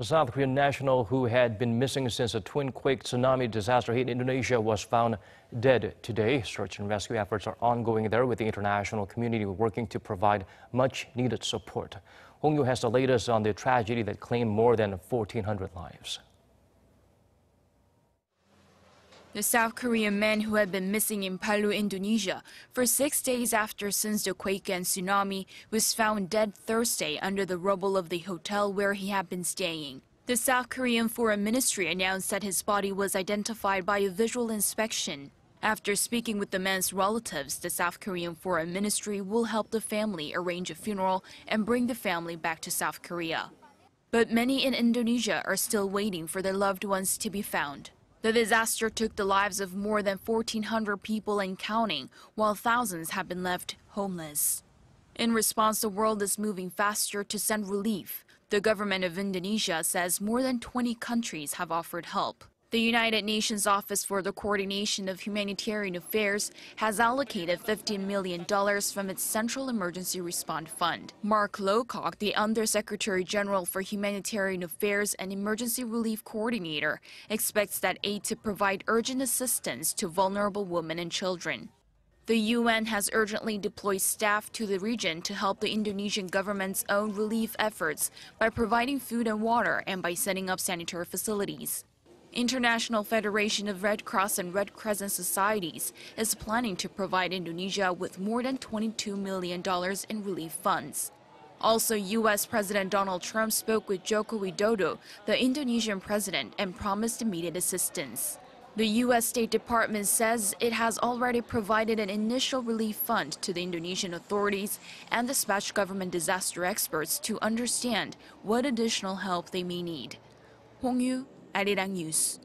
The South Korean national who had been missing since a twin quake tsunami disaster hit Indonesia was found dead today. Search and rescue efforts are ongoing there with the international community working to provide much needed support. Hong Yoo has the latest on the tragedy that claimed more than 1,400 lives. The South Korean man who had been missing in Palu, Indonesia, for 6 days after since the quake and tsunami was found dead Thursday under the rubble of the hotel where he had been staying. The South Korean Foreign Ministry announced that his body was identified by a visual inspection. After speaking with the man's relatives, the South Korean Foreign Ministry will help the family arrange a funeral and bring the family back to South Korea. But many in Indonesia are still waiting for their loved ones to be found. The disaster took the lives of more than 1,400 people and counting, while thousands have been left homeless. In response, the world is moving faster to send relief. The government of Indonesia says more than 20 countries have offered help. The United Nations Office for the Coordination of Humanitarian Affairs has allocated $15 million from its Central Emergency Response Fund. Mark Lowcock, the Undersecretary General for Humanitarian Affairs and Emergency Relief Coordinator, expects that aid to provide urgent assistance to vulnerable women and children. The UN has urgently deployed staff to the region to help the Indonesian government's own relief efforts by providing food and water and by setting up sanitary facilities. International Federation of Red Cross and Red Crescent Societies is planning to provide Indonesia with more than $22 million in relief funds. Also, U.S. President Donald Trump spoke with Joko Widodo, the Indonesian president, and promised immediate assistance. The U.S. State Department says it has already provided an initial relief fund to the Indonesian authorities and dispatched government disaster experts to understand what additional help they may need. Hong Yoo, Arirang News.